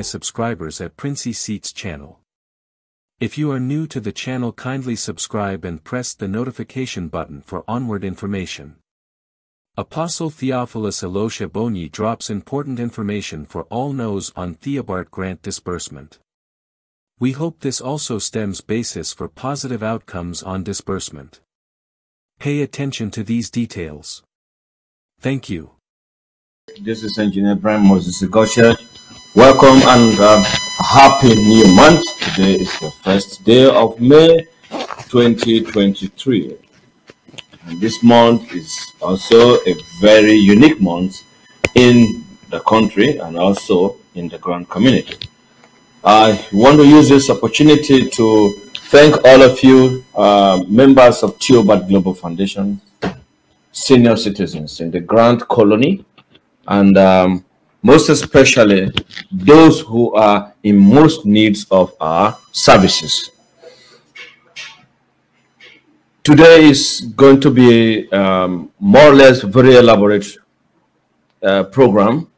subscribers at Princey Seats channel. If you are new to the channel, kindly subscribe and press the notification button for onward information. Apostle Theophilus Elisha Bonyi drops important information for all Ngos on Theobarth grant disbursement. We hope this also stems basis for positive outcomes on disbursement. Pay attention to these details. Thank you. This is Engineer Brian Moses Igosha. Welcome and happy new month. Today is the first day of May 2023. And this month is also a very unique month in the country and also in the grant community. I want to use this opportunity to thank all of you members of Theobarth Global Foundation, senior citizens in the Grant Colony, and most especially those who are in most needs of our services. Today is going to be more or less very elaborate program,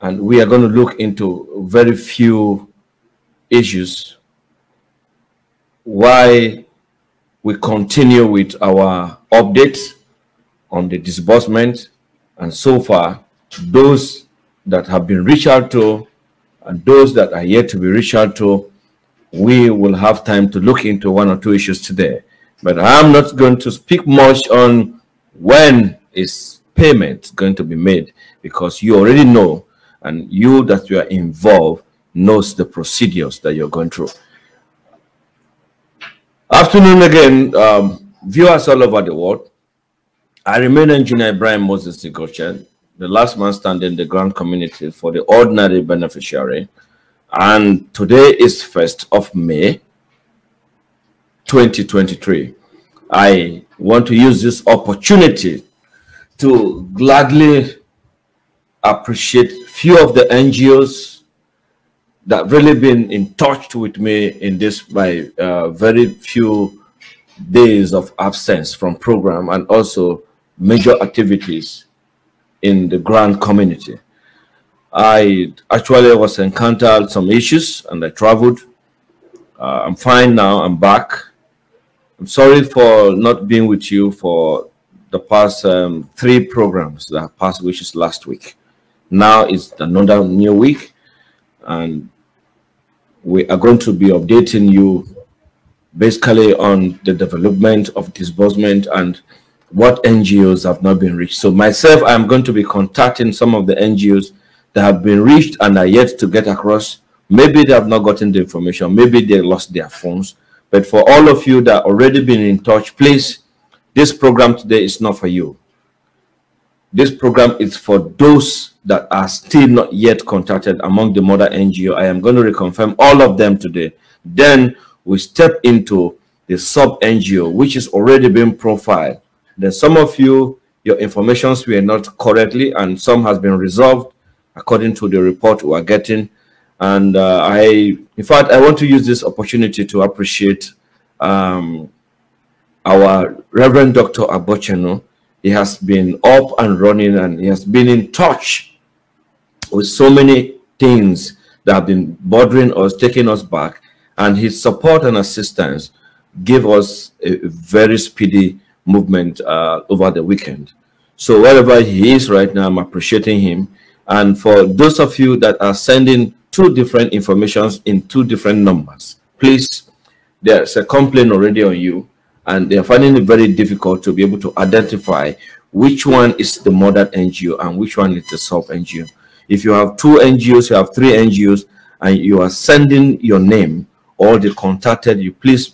and we are going to look into very few issues why we continue with our updates on the disbursement, and so far those that have been reached out to and those that are yet to be reached out to, we will have time to look into one or two issues today. But I'm not going to speak much on when is payment going to be made, because you already know, and you that you are involved knows the procedures that you're going through. Afternoon again, viewers all over the world. I remain Engineer Brian Moses Igosha, the last man standing in the grant community for the ordinary beneficiary. And today is 1st of May 2023. I want to use this opportunity to gladly appreciate few of the NGOs that really been in touch with me in this my very few days of absence from program and also major activities in the grant community. I actually was encountered some issues and I traveled. I'm fine now. I'm back. I'm sorry for not being with you for the past 3 programs that passed, which is last week. Now it's another new week, and we are going to be updating you basically on the development of disbursement and what NGOs have not been reached. So myself, I'm going to be contacting some of the NGOs that have been reached and are yet to get across. Maybe they have not gotten the information, maybe they lost their phones. But for all of you that already been in touch, please, this program today is not for you. This program is for those that are still not yet contacted among the mother NGO. I am going to reconfirm all of them today. Then we step into the sub NGO, which is already being profiled. Then some of you, your informations were not correctly, and some has been resolved according to the report we are getting. And in fact, I want to use this opportunity to appreciate our Reverend Dr. Abocheno. He has been up and running, and he has been in touch with so many things that have been bothering us, taking us back, and his support and assistance gave us a very speedy movement over the weekend. So wherever he is right now, I'm appreciating him. And for those of you that are sending 2 different informations in 2 different numbers, please, there's a complaint already on you, and they're finding it very difficult to be able to identify which one is the mother NGO and which one is the sub NGO. If you have 2 NGOs, you have 3 NGOs, and you are sending your name or they contacted you, please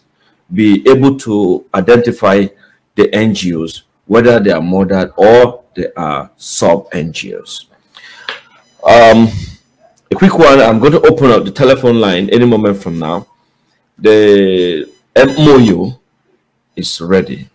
be able to identify the NGOs, whether they are mother or they are sub NGOs. A quick one, I'm going to open up the telephone line any moment from now. The MOU is ready.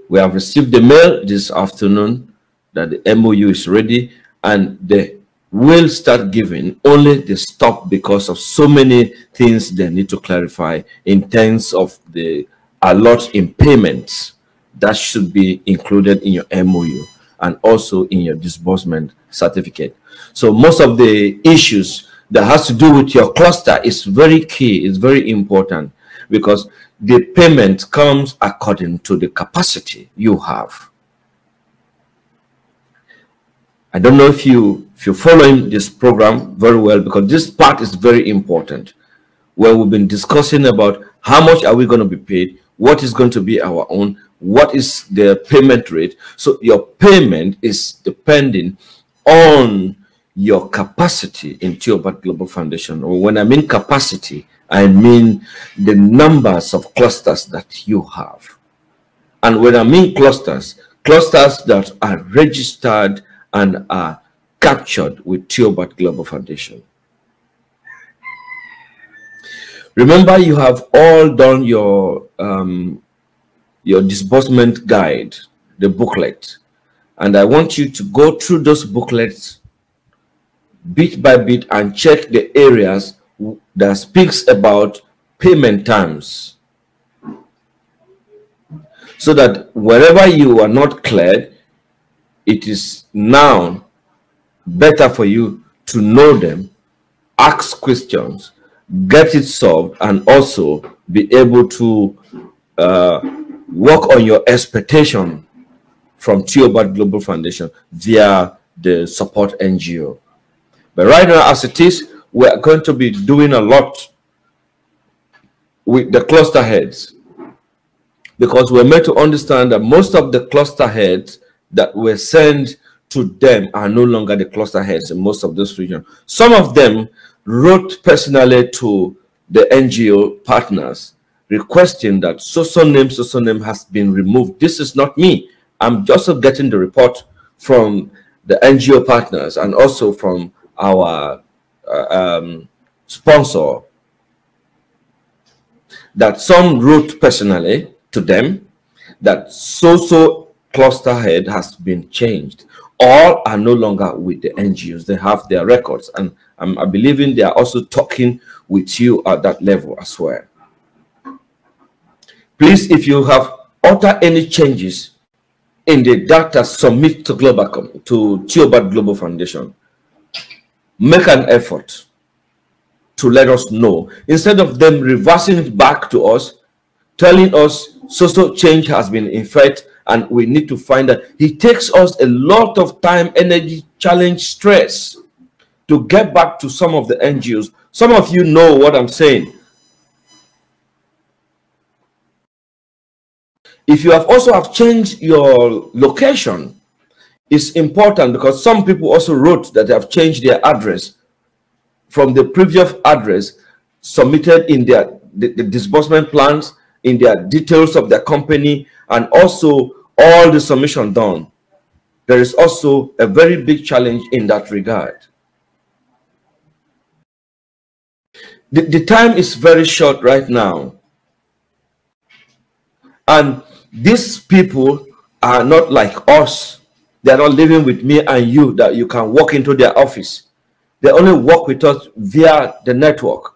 We have received the mail this afternoon that the MOU is ready, and they will start giving, only they stop because of so many things they need to clarify in terms of the allot in payments that should be included in your MOU. and also in your disbursement certificate. So most of the issues that has to do with your cluster is very key, it's very important, because the payment comes according to the capacity you have. I don't know if you're following this program very well, because this part is very important, where we've been discussing about how much are we going to be paid, what is going to be our own, what is the payment rate. So your payment is depending on your capacity in Theobarth Global Foundation. Or when I mean capacity, I mean the numbers of clusters that you have. And when I mean clusters that are registered and are captured with Theobarth Global Foundation. Remember, you have all done your disbursement guide, the booklet, and I want you to go through those booklets bit by bit and check the areas that speaks about payment terms, so that wherever you are not cleared, it is now better for you to know them, ask questions, get it solved, and also be able to work on your expectation from Theobarth Global Foundation via the support NGO. But right now, as it is, we're going to be doing a lot with the cluster heads, because we're made to understand that most of the cluster heads that were sent to them are no longer the cluster heads in most of those regions. Some of them wrote personally to the NGO partners requesting that so-so name has been removed. This is not me. I'm just getting the report from the NGO partners and also from our sponsor, that some wrote personally to them that so-so cluster head has been changed. All are no longer with the NGOs. They have their records, and I believe they are also talking with you at that level as well. Please, if you have altered any changes in the data submit to Theobarth Global Foundation, make an effort to let us know, instead of them reversing it back to us, telling us so change has been in effect and we need to find that. It takes us a lot of time, energy, challenge, stress to get back to some of the NGOs. Some of you know what I'm saying. If you have also changed your location, it's important, because some people also wrote that they have changed their address from the previous address submitted in the disbursement plans, in their details of their company, and also all the submission done. There is also a very big challenge in that regard. The time is very short right now, and these people are not like us. They are not living with me and you, that you can walk into their office. They only work with us via the network.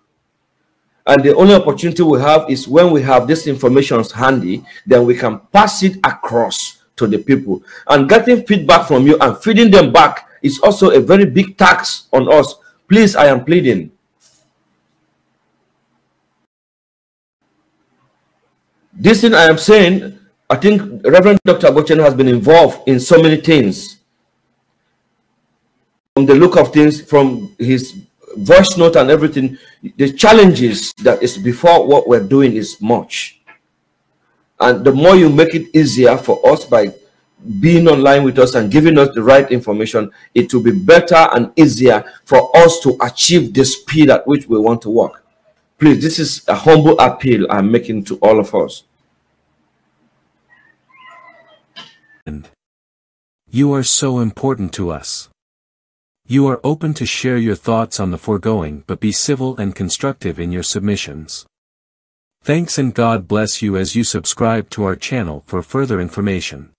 And the only opportunity we have is when we have this information handy, then we can pass it across to the people. And getting feedback from you and feeding them back is also a very big tax on us. Please, I am pleading. This thing I am saying, I think Reverend Dr. Bochen has been involved in so many things. From the look of things, from his voice note and everything, the challenges that is before what we're doing is much. And the more you make it easier for us by being online with us and giving us the right information, it will be better and easier for us to achieve the speed at which we want to work. Please, this is a humble appeal I'm making to all of us. You are so important to us. You are open to share your thoughts on the foregoing, but be civil and constructive in your submissions. Thanks, and God bless you as you subscribe to our channel for further information.